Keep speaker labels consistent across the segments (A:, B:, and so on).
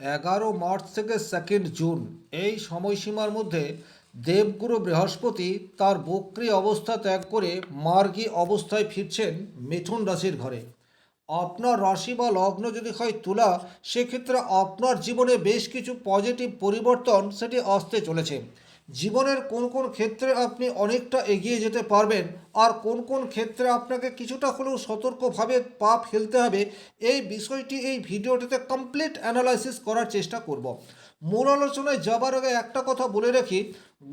A: 11 March থেকে 2 June এই সময়সীমার মধ্যে দেবগুরু বৃহস্পতি তার বক্রী অবস্থা ত্যাগ করে মার্গী অবস্থায় ফিরছেন মিথুন রাশির ঘরে। আপনার রাশি বা লগ্ন যদি হয় তুলা, সেক্ষেত্রে আপনার জীবনে বেশ কিছু পজিটিভ পরিবর্তন সেটি আসতে চলেছে। জীবনের কোন কোন ক্ষেত্রে আপনি অনেকটা এগিয়ে যেতে পারবেন, আর কোন কোন ক্ষেত্রে আপনাকে কিছুটা হলেও সতর্কভাবে পা ফেলতে হবে, এই বিষয়টি এই ভিডিওটিতে কমপ্লিট অ্যানালাইসিস করার চেষ্টা করব। মূল আলোচনায় যাবার আগে একটা কথা বলে রাখি,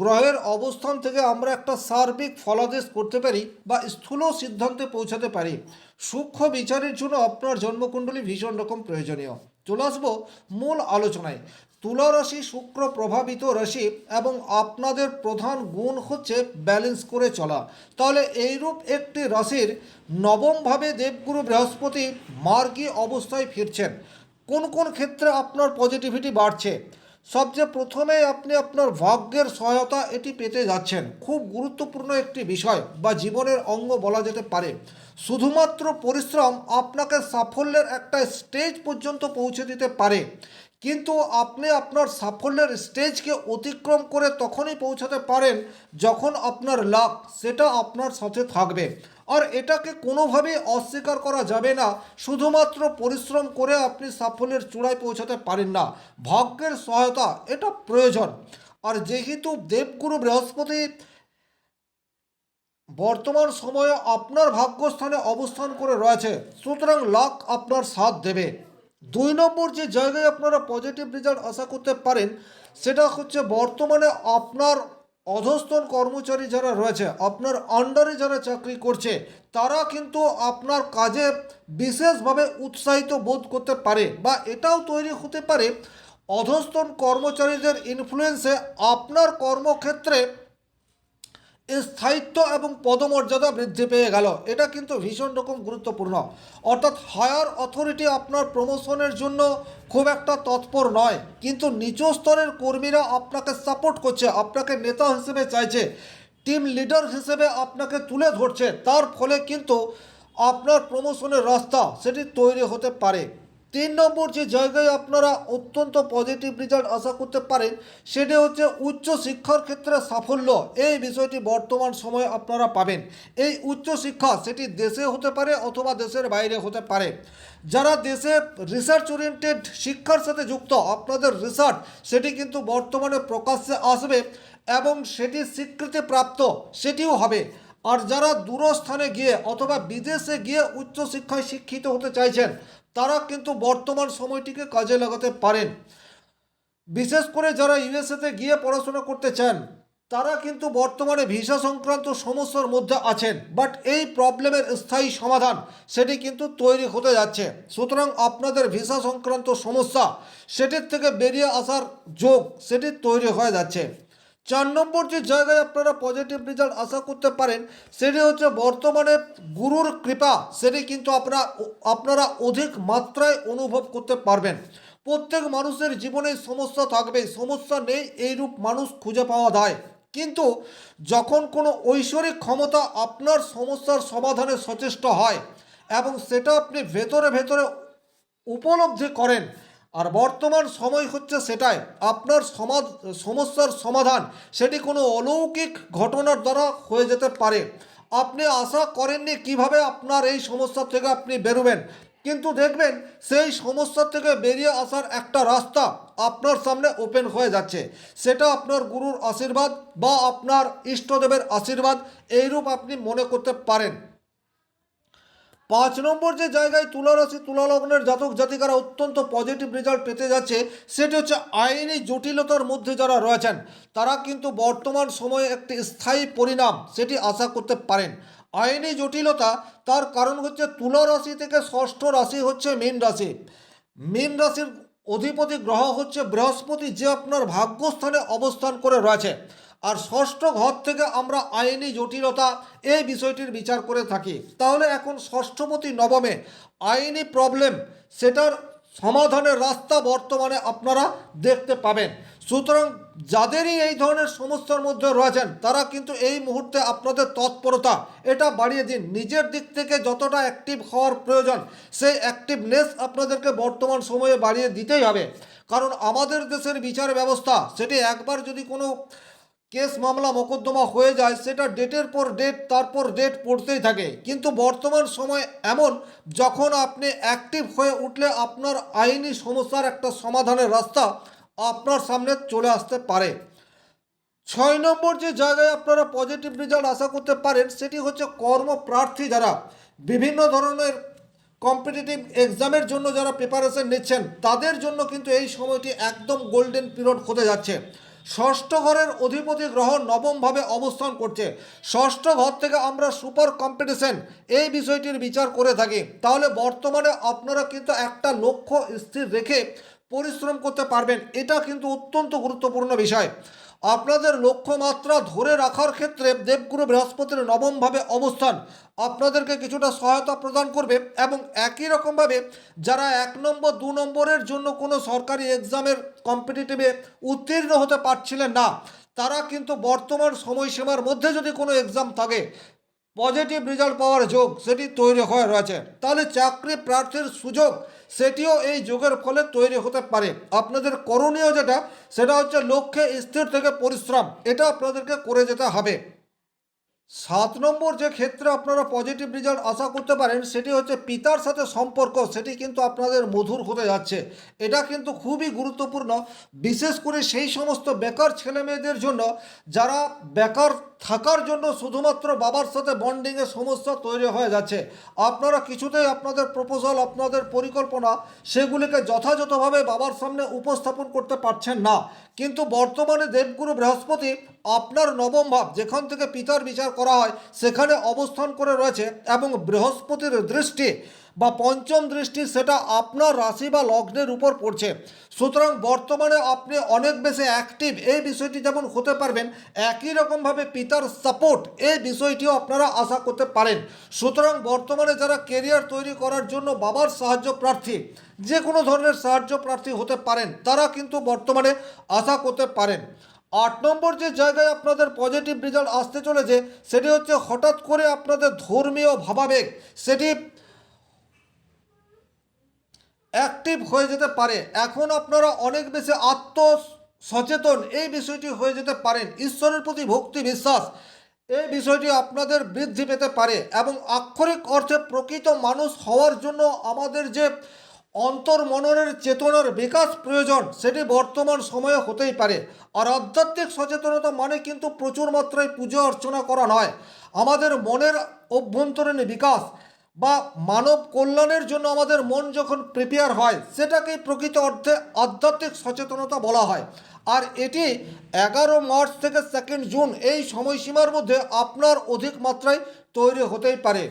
A: গ্রহের অবস্থান থেকে আমরা একটা সার্বিক ফলাদেশ করতে পারি বা স্থূল সিদ্ধান্তে পৌঁছাতে পারি। সূক্ষ্ম বিচারের জন্য আপনার জন্মকুণ্ডলী ভীষণ রকম প্রয়োজনীয়। চলে আসবো মূল আলোচনায়। তুলা রাশি শুক্র প্রভাবিত রাশি এবং আপনাদের প্রধান গুণ হচ্ছে ব্যালেন্স করে চলা। তাহলে এইরূপ একটি রাশির নবমভাবে দেবগুরু বৃহস্পতি মার্গী অবস্থায় ফিরছেন। কোন কোন ক্ষেত্রে আপনার পজিটিভিটি বাড়ছে? সবচেয়ে প্রথমে আপনি আপনার ভাগ্যের সহায়তা এটি পেতে যাচ্ছেন। খুব গুরুত্বপূর্ণ একটি বিষয় বা জীবনের অঙ্গ বলা যেতে পারে। শুধুমাত্র পরিশ্রম আপনাকে সাফল্যের একটা স্টেজ পর্যন্ত পৌঁছে দিতে পারে, কিন্তু আপনি আপনার সাফল্যের স্টেজকে অতিক্রম করে তখনই পৌঁছাতে পারেন যখন আপনার লাক সেটা আপনার সাথে থাকবে। আর এটাকে কোনোভাবেই অস্বীকার করা যাবে না। শুধুমাত্র পরিশ্রম করে আপনি সাফল্যের চূড়ায় পৌঁছাতে পারেন না, ভাগ্যের সহায়তা এটা প্রয়োজন। আর যেহেতু দেবগুরু বৃহস্পতি বর্তমান সময়ে আপনার ভাগ্যস্থানে অবস্থান করে রয়েছে, সুতরাং লাক আপনার সাথ দেবে। 2 নম্বর যে জায়গায় আপনারা পজিটিভ রেজাল্ট আশা করতে পারেন, সেটা হচ্ছে বর্তমানে আপনার অধস্তন কর্মচারী যারা রয়েছে, আপনার আন্ডারে যারা চাকরি করছে, তারা কিন্তু আপনার কাজে বিশেষভাবে উৎসাহিত বোধ করতে পারে, বা এটাও তৈরি হতে পারে অধস্তন কর্মচারীদের ইনফ্লুয়েন্সে আপনার কর্মক্ষেত্রে স্থায়িত্ব এবং পদমর্যাদা বৃদ্ধি পেয়ে গেল। এটা কিন্তু ভীষণ রকম গুরুত্বপূর্ণ। অর্থাৎ হায়ার অথরিটি আপনার প্রমোশনের জন্য খুব একটা তৎপর নয়, কিন্তু নিচু স্তরের কর্মীরা আপনাকে সাপোর্ট করছে, আপনাকে নেতা হিসেবে চাইছে, টিম লিডার হিসেবে আপনাকে তুলে ধরছে। তার ফলে কিন্তু আপনার প্রমোশনের রাস্তা সেটি তৈরি হতে পারে। 3 নম্বর যে জায়গায় আপনারা অত্যন্ত পজিটিভ রেজাল্ট আশা করতে পারেন, সেটি হচ্ছে উচ্চ শিক্ষার ক্ষেত্রে সাফল্য। এই বিষয়টি বর্তমান সময়ে আপনারা পাবেন। এই উচ্চ শিক্ষা সেটি দেশে হতে পারে অথবা দেশের বাইরে হতে পারে। যারা দেশে রিসার্চ ওরিয়েন্টেড শিক্ষার সাথে যুক্ত, আপনাদের রিসার্চ সেটি কিন্তু বর্তমানে প্রকাশ্যে আসবে এবং সেটি স্বীকৃতিপ্রাপ্ত সেটিও হবে। আর যারা দূরস্থানে গিয়ে অথবা বিদেশে গিয়ে উচ্চশিক্ষায় শিক্ষিত হতে চাইছেন, তারা কিন্তু বর্তমান সময়টিকে কাজে লাগাতে পারেন। বিশেষ করে যারা ইউএসএতে গিয়ে পড়াশোনা করতে চান, তারা কিন্তু বর্তমানে ভিসা সংক্রান্ত সমস্যার মধ্যে আছেন, বাট এই প্রবলেমের স্থায়ী সমাধান সেটি কিন্তু তৈরি হতে যাচ্ছে। সুতরাং আপনাদের ভিসা সংক্রান্ত সমস্যা সেটির থেকে বেরিয়ে আসার যোগ সেটি তৈরি হয়ে যাচ্ছে। 4 নম্বর যে জায়গায় আপনারা পজিটিভ রেজাল্ট আশা করতে পারেন, সেটি হচ্ছে বর্তমানে গুরুর কৃপা সেটি কিন্তু আপনারা অধিক মাত্রায় অনুভব করতে পারবেন। প্রত্যেক মানুষের জীবনে সমস্যা থাকবে, সমস্যা নেই এইরূপ মানুষ খুঁজে পাওয়া যায়, কিন্তু যখন কোনো ঐশ্বরিক ক্ষমতা আপনার সমস্যার সমাধানে সচেষ্ট হয় এবং সেটা আপনি ভেতরে ভেতরে উপলব্ধি করেন, আর বর্তমান সময় হচ্ছে সেটাই আপনার সমস্যার সমাধান সেটি কোনো অলৌকিক ঘটনার দ্বারা হয়ে যেতে পারে। আপনি আশা করেননি কিভাবে আপনার এই সমস্যা থেকে আপনি বেরোবেন, কিন্তু দেখবেন সেই সমস্যা থেকে বেরিয়ে আসার একটা রাস্তা আপনার সামনে ওপেন হয়ে যাচ্ছে। সেটা আপনার গুরুর আশীর্বাদ বা আপনার ইষ্টদেবের আশীর্বাদ এইরূপ আপনি মনে করতে পারেন। 5 নম্বর যে জায়গায় তুলা রাশি তুলা লগ্নের জাতক জাতিকারা অত্যন্ত পজিটিভ রেজাল্ট পেতে যাচ্ছে, সেটি হচ্ছে আইনি জটিলতার মধ্যে যারা রয়েছেন, তারা কিন্তু বর্তমান সময়ে একটি স্থায়ী পরিণাম সেটি আশা করতে পারেন। আইনি জটিলতা, তার কারণ হচ্ছে তুলা রাশি থেকে ষষ্ঠ রাশি হচ্ছে মীন রাশি। মীন রাশির অধিপতি গ্রহ হচ্ছে বৃহস্পতি, যে আপনার ভাগ্যস্থানে অবস্থান করে রয়েছে। আর ষষ্ঠ ঘর থেকে আমরা আইনি জটিলতা এই বিষয়টির বিচার করে থাকি। তাহলে এখন ষষ্ঠপতি নবমে আইনি প্রবলেম সেটার সমাধানের রাস্তা বর্তমানে আপনারা দেখতে পাবেন। সুতরাং যাদেরই এই ধরনের সমস্যার মধ্যে রয়েছেন, তারা কিন্তু এই মুহূর্তে আপনাদের তৎপরতা এটা বাড়িয়ে দিন। নিজের দিক থেকে যতটা অ্যাক্টিভ হওয়ার প্রয়োজন, সেই অ্যাক্টিভনেস আপনাদেরকে বর্তমান সময়ে বাড়িয়ে দিতেই হবে। কারণ আমাদের দেশের বিচার ব্যবস্থা সেটি একবার যদি কোনো কেস মামলা মোকদ্দমা হয়ে যায় সেটা ডেটের পর ডেট তারপর ডেট পড়তেই থাকে, কিন্তু বর্তমান সময় এমন যখন আপনি অ্যাক্টিভ হয়ে উঠলে আপনার আইনি সমস্যার একটা সমাধানের রাস্তা আপনার সামনে চলে আসতে পারে। 6 নম্বর যে জায়গায় আপনারা পজিটিভ রেজাল্ট আশা করতে পারেন সেটি হচ্ছে কর্মপ্রার্থী যারা বিভিন্ন ধরনের কম্পিটিটিভ এক্সামের জন্য যারা প্রিপারেশন নিচ্ছেন তাদের জন্য কিন্তু এই সময়টি একদম গোল্ডেন পিরিয়ড হতে যাচ্ছে। ষষ্ঠ ঘরের অধিপতি গ্রহ নবমভাবে অবস্থান করছে। ষষ্ঠ ঘর থেকে আমরা সুপার কম্পিটিশন এই বিষয়টির বিচার করে থাকি। তাহলে বর্তমানে আপনারা কিন্তু একটা লক্ষ্য স্থির রেখে পরিশ্রম করতে পারবেন, এটা কিন্তু অত্যন্ত গুরুত্বপূর্ণ বিষয়। আপনাদের লক্ষ্যমাত্রা ধরে রাখার ক্ষেত্রে দেবগুরু বৃহস্পতির নবমভাবে অবস্থান আপনাদেরকে কিছুটা সহায়তা প্রদান করবে, এবং একই রকমভাবে যারা 1 নম্বর 2 নম্বরের জন্য কোনো সরকারি এক্সামের কম্পিটিটিভে উত্তীর্ণ হতে পারছিলেন না, তারা কিন্তু বর্তমান সময়সীমার মধ্যে যদি কোনো এক্সাম থাকে পজিটিভ রেজাল্ট পাওয়ার যোগ সেটি তৈরি হয়ে রয়েছে। তাহলে চাকরি প্রার্থীর সুযোগ সেটিও এই যোগের ফলে তৈরি হতে পারে। আপনাদের করণীয় যেটা সেটা হচ্ছে লক্ষ্যে স্থির থেকে পরিশ্রম, এটা আপনাদেরকে করে যেতে হবে। 7 নম্বর যে ক্ষেত্রে আপনারা পজিটিভ রেজাল্ট আশা করতে পারেন সেটি হচ্ছে পিতার সাথে সম্পর্ক সেটি কিন্তু আপনাদের মধুর হতে যাচ্ছে। এটা কিন্তু খুবই গুরুত্বপূর্ণ, বিশেষ করে সেই সমস্ত বেকার ছেলে মেয়েদের জন্য যারা বেকার থাকার জন্য শুধুমাত্র বাবার সাথে বন্ডিংয়ের সমস্যা তৈরি হয়ে যাচ্ছে। আপনারা কিছুতেই আপনাদের প্রপোজাল আপনাদের পরিকল্পনা সেগুলিকে যথাযথভাবে বাবার সামনে উপস্থাপন করতে পারছেন না, কিন্তু বর্তমানে দেবগুরু বৃহস্পতি আপনার নবম ভাব যেখান থেকে পিতার বিচার করা হয় সেখানে অবস্থান করে রয়েছে, এবং বৃহস্পতির দৃষ্টি বা পঞ্চম দৃষ্টি সেটা আপনার রাশি বা লগ্নের উপর পড়ছে। সুতরাং বর্তমানে আপনি অনেক বেশি অ্যাক্টিভ এই বিষয়টি যেমন হতে পারবেন, একই রকমভাবে পিতার সাপোর্ট এই বিষয়টিও আপনারা আশা করতে পারেন। সুতরাং বর্তমানে যারা কেরিয়ার তৈরি করার জন্য বাবার সাহায্য প্রার্থী, যে কোনো ধরনের সাহায্য প্রার্থী হতে পারেন, তারা কিন্তু বর্তমানে আশা করতে পারেন। 8 নম্বর যে জায়গায় আপনাদের পজিটিভ রেজাল্ট আসতে চলেছে সেটি হচ্ছে হঠাৎ করে আপনাদের ধর্মীয় ভাবাবেগ সেটি অ্যাক্টিভ হয়ে যেতে পারে। এখন আপনারা অনেক বেশি সচেতন এই বিষয়টি হয়ে যেতে পারেন। ঈশ্বরের প্রতি ভক্তি বিশ্বাস এই বিষয়টি আপনাদের বৃদ্ধি পেতে পারে, এবং আক্ষরিক অর্থে প্রকৃত মানুষ হওয়ার জন্য আমাদের যে অন্তর্মননের চেতনার বিকাশ প্রয়োজন সেটি বর্তমান সময়ে হতেই পারে। আর আধ্যাত্মিক সচেতনতা মানে কিন্তু প্রচুর মাত্রায় পুজো অর্চনা করা নয়, আমাদের মনের অভ্যন্তরীণ বিকাশ বা মানব কল্যাণের জন্য আমাদের মন যখন প্রিপেয়ার হয় সেটাকেই প্রকৃত অর্থে আধ্যাত্মিক সচেতনতা বলা হয়। আর এটি 11 মার্চ থেকে 2 জুন এই সময়সীমার মধ্যে আপনার অধিক মাত্রায় তৈরি হতেই পারে।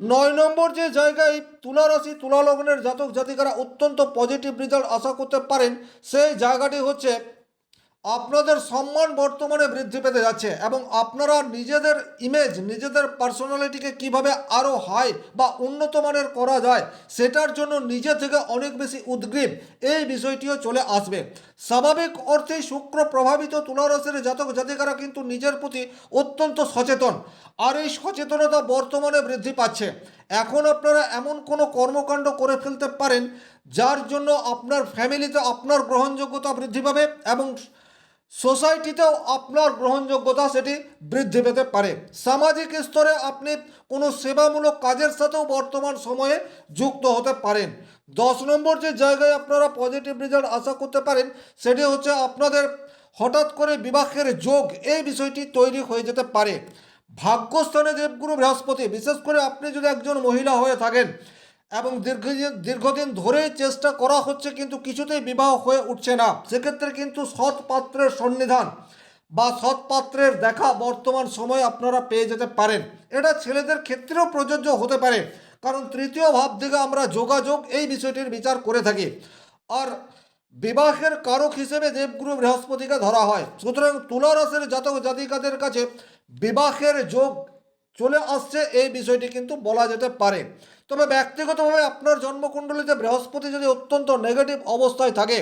A: 9 নম্বর যে জায়গায় তুলা রাশি তুলা লগ্নের জাতক জাতিকারা অত্যন্ত পজিটিভ রেজাল্ট আশা করতে পারেন সেই জায়গাটি হচ্ছে আপনাদের সম্মান বর্তমানে বৃদ্ধি পেতে যাচ্ছে, এবং আপনারা নিজেদের ইমেজ নিজেদের পার্সোনালিটিকে কিভাবে আরও হাই বা উন্নত মানের করা যায় সেটার জন্য নিজে থেকে অনেক বেশি উদ্গ্রীব এই বিষয়টিও চলে আসবে। স্বাভাবিক অর্থেই শুক্র প্রভাবিত তুলা রাশির জাতক জাতিকারা কিন্তু নিজের প্রতি অত্যন্ত সচেতন, আর এই সচেতনতা বর্তমানে বৃদ্ধি পাচ্ছে। এখন আপনারা এমন কোনো কর্মকাণ্ড করে ফেলতে পারেন যার জন্য আপনার ফ্যামিলিতে আপনার গ্রহণযোগ্যতা বৃদ্ধি পাবে, এবং সোসাইটিতেও আপনার গ্রহণযোগ্যতা সেটি বৃদ্ধি পেতে পারে। সামাজিক স্তরে আপনি কোনো সেবামূলক কাজের সাথেও বর্তমান সময়ে যুক্ত হতে পারেন। 10 নম্বর যে জায়গায় আপনারা পজিটিভ রেজাল্ট আশা করতে পারেন সেটি হচ্ছে আপনাদের হঠাৎ করে বিবাহের যোগ এই বিষয়টি তৈরি হয়ে যেতে পারে। ভাগ্যস্থানে দেবগুরু বৃহস্পতি, বিশেষ করে আপনি যদি একজন মহিলা হয়ে থাকেন এবং দীর্ঘদিন ধরেই চেষ্টা করা হচ্ছে কিন্তু কিছুতেই বিবাহ হয়ে উঠছে না, সেক্ষেত্রে কিন্তু সৎ পাত্রের সন্নিধান বা সৎ পাত্রের দেখা বর্তমান সময়ে আপনারা পেয়ে যেতে পারেন। এটা ছেলেদের ক্ষেত্রেও প্রযোজ্য হতে পারে, কারণ তৃতীয় ভাব থেকে আমরা যোগাযোগ এই বিষয়টির বিচার করে থাকি, আর বিবাহের কারক হিসেবে দেবগুরু বৃহস্পতিকে ধরা হয়। সুতরাং তুলা রাশির জাতক জাতিকাদের কাছে বিবাহের যোগ চলে আসছে এই বিষয়টি কিন্তু বলা যেতে পারে। তবে ব্যক্তিগতভাবে আপনার জন্মকুণ্ডলিতে বৃহস্পতি যদি অত্যন্ত নেগেটিভ অবস্থায় থাকে,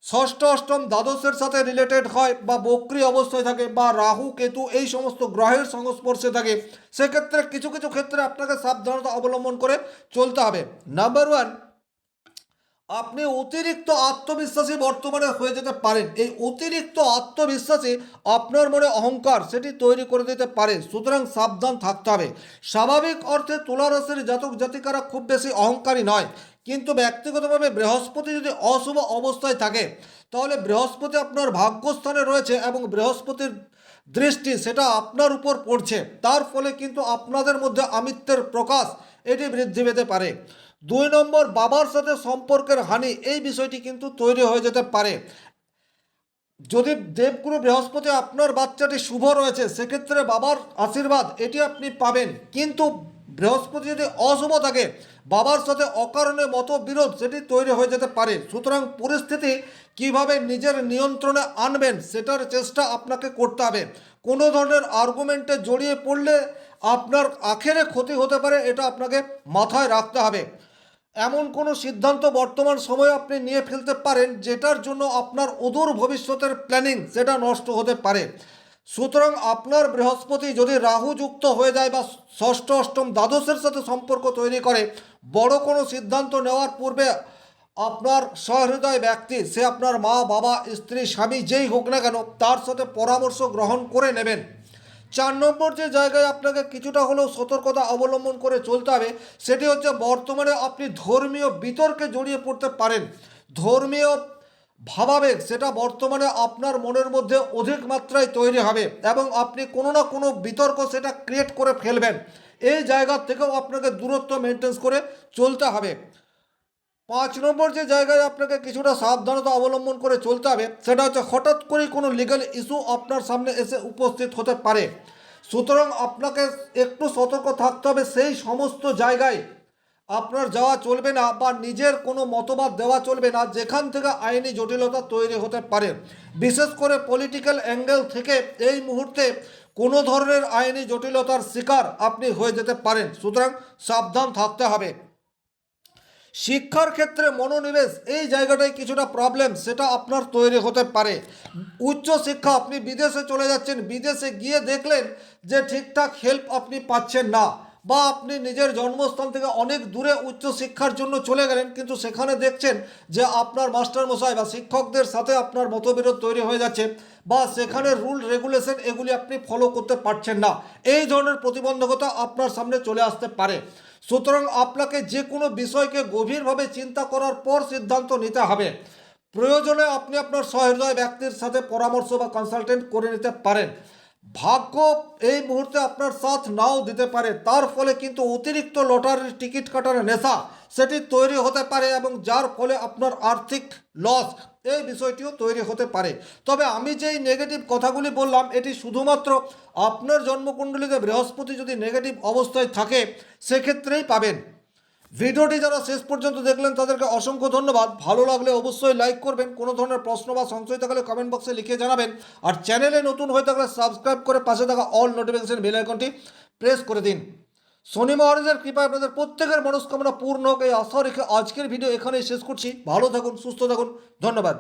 A: ষষ্ঠ অষ্টম দ্বাদশের সাথে রিলেটেড হয় বা বক্রি অবস্থায় থাকে বা রাহু কেতু এই সমস্ত গ্রহের সংস্পর্শে থাকে, সেক্ষেত্রে কিছু কিছু ক্ষেত্রে আপনাকে সাবধানতা অবলম্বন করে চলতে হবে। নাম্বার 1, আপনি অতিরিক্ত আত্মবিশ্বাসী বর্তমানে হয়ে যেতে পারেন। এই অতিরিক্ত আত্মবিশ্বাসী আপনার মনে অহংকার সেটি তৈরি করে দিতে পারে, সুতরাং সাবধান থাকতে হবে। স্বাভাবিক অর্থে তুলা রাশির জাতক জাতিকারা খুব বেশি অহংকারী নয়, কিন্তু ব্যক্তিগতভাবে বৃহস্পতি যদি অশুভ অবস্থায় থাকে তাহলে বৃহস্পতি আপনার ভাগ্যস্থানে রয়েছে এবং বৃহস্পতির দৃষ্টি সেটা আপনার উপর পড়ছে, তার ফলে কিন্তু আপনাদের মধ্যে আমিত্বের প্রকাশ এটি বৃদ্ধি পেতে পারে। 2 নম্বর, বাবার সাথে সম্পর্কের হানি, এই বিষয়টি কিন্তু তৈরি হয়ে যেতে পারে। যদি দেবগুরু বৃহস্পতি আপনার বাচ্চাটি শুভ রয়েছে সেক্ষেত্রে বাবার আশীর্বাদ এটি আপনি পাবেন, কিন্তু বৃহস্পতি যদি অশুভ থাকে বাবার সাথে অকারণে মতবিরোধ সেটি তৈরি হয়ে যেতে পারে। সুতরাং পরিস্থিতি কিভাবে নিজের নিয়ন্ত্রণে আনবেন সেটার চেষ্টা আপনাকে করতে হবে। কোনো ধরনের আর্গুমেন্টে জড়িয়ে পড়লে আপনার আখেরে ক্ষতি হতে পারে, এটা আপনাকে মাথায় রাখতে হবে। এমন কোনো সিদ্ধান্ত বর্তমান সময়ে আপনি নিয়ে ফেলতে পারেন যেটার জন্য আপনার অদূর ভবিষ্যতের প্ল্যানিং সেটা নষ্ট হতে পারে। সুতরাং আপনার বৃহস্পতি যদি রাহু যুক্ত হয়ে যায় বা ষষ্ঠ অষ্টম দ্বাদশের সাথে সম্পর্ক তৈরি করে, বড় কোনো সিদ্ধান্ত নেওয়ার পূর্বে আপনার সহৃদয় ব্যক্তি, সে আপনার মা বাবা স্ত্রী স্বামী যেই হোক না কেন, তার সাথে পরামর্শ গ্রহণ করে নেবেন। 4 নম্বর যে জায়গায় আপনাকে কিছুটা হলেও সতর্কতা অবলম্বন করে চলতে হবে সেটি হচ্ছে বর্তমানে আপনি ধর্মীয় বিতর্কে জড়িয়ে পড়তে পারেন। ধর্মীয় ভাবাবেগ সেটা বর্তমানে আপনার মনের মধ্যে অধিক মাত্রায় তৈরি হবে এবং আপনি কোনো না কোনো বিতর্ক সেটা ক্রিয়েট করে ফেলবেন। এই জায়গা থেকেও আপনাকে দূরত্ব মেনটেন করে চলতে হবে। 5 নম্বর যে জায়গায় আপনাকে কিছুটা সাবধানতা অবলম্বন করে চলতে হবে সেটা হচ্ছে হঠাৎ করেই কোনো লিগ্যাল ইস্যু আপনার সামনে এসে উপস্থিত হতে পারে। সুতরাং আপনাকে একটু সতর্ক থাকতে হবে, সেই সমস্ত জায়গায় আপনার যাওয়া চলবে না বা নিজের কোনো মতবাদ দেওয়া চলবে না যেখান থেকে আইনি জটিলতা তৈরি হতে পারে। বিশেষ করে পলিটিক্যাল অ্যাঙ্গেল থেকে এই মুহূর্তে কোনো ধরনের আইনি জটিলতার শিকার আপনি হয়ে যেতে পারেন, সুতরাং সাবধান থাকতে হবে। শিক্ষার ক্ষেত্রে মনোনিবেশ, এই জায়গাটায় কিছুটা প্রবলেম সেটা আপনার তৈরি হতে পারে। উচ্চ শিক্ষা, আপনি বিদেশে চলে যাচ্ছেন, বিদেশে গিয়ে দেখলেন যে ঠিকঠাক হেল্প আপনি পাচ্ছেন না, বা আপনি নিজের জন্মস্থান থেকে অনেক দূরে উচ্চ শিক্ষার জন্য চলে গেলেন কিন্তু সেখানে দেখছেন যে আপনার মাস্টারমশাই বা শিক্ষকদের সাথে আপনার মতবিরোধ তৈরি হয়ে যাচ্ছে, বা সেখানে রুল রেগুলেশন এগুলি আপনি ফলো করতে পারছেন না, এই ধরনের প্রতিবন্ধকতা আপনার সামনে চলে আসতে পারে। সুতরাং আপনাকে যে কোনো বিষয়কে গভীরভাবে চিন্তা করার পর সিদ্ধান্ত নিতে হবে। প্রয়োজনে আপনি আপনার সহৃদয় ব্যক্তির সাথে পরামর্শ বা কনসালটেন্ট করে নিতে পারেন। ভাগ্য এই মুহূর্তে আপনার সাথ নাও দিতে পারে, তার ফলে কিন্তু অতিরিক্ত লটারির টিকিট কাটার নেশা সেটি তৈরি হতে পারে এবং যার ফলে আপনার আর্থিক লস এই বিষয়টিও তৈরি হতে পারে। তবে আমি যেই নেগেটিভ কথাগুলি বললাম এটি শুধুমাত্র আপনার জন্মকুণ্ডলীতে বৃহস্পতি যদি নেগেটিভ অবস্থায় থাকে সেক্ষেত্রেই পাবেন। ভিডিওটি যারা শেষ পর্যন্ত দেখলেন তাদেরকে অসংখ্য ধন্যবাদ। ভালো লাগলে অবশ্যই লাইক করবেন, কোনো ধরনের প্রশ্ন বা সংশয় থাকলে কমেন্ট বক্সে লিখে জানাবেন, আর চ্যানেলে নতুন হয়ে থাকলে সাবস্ক্রাইব করে পাশে থাকা অল নোটিফিকেশন বেল আইকনটি প্রেস করে দিন। শনি মহারাজের কৃপায় আপনাদের প্রত্যেকের মনস্কামনা পূর্ণ হোক এই আশা রেখে আজকের ভিডিও এখানেই শেষ করছি। ভালো থাকুন, সুস্থ থাকুন, ধন্যবাদ।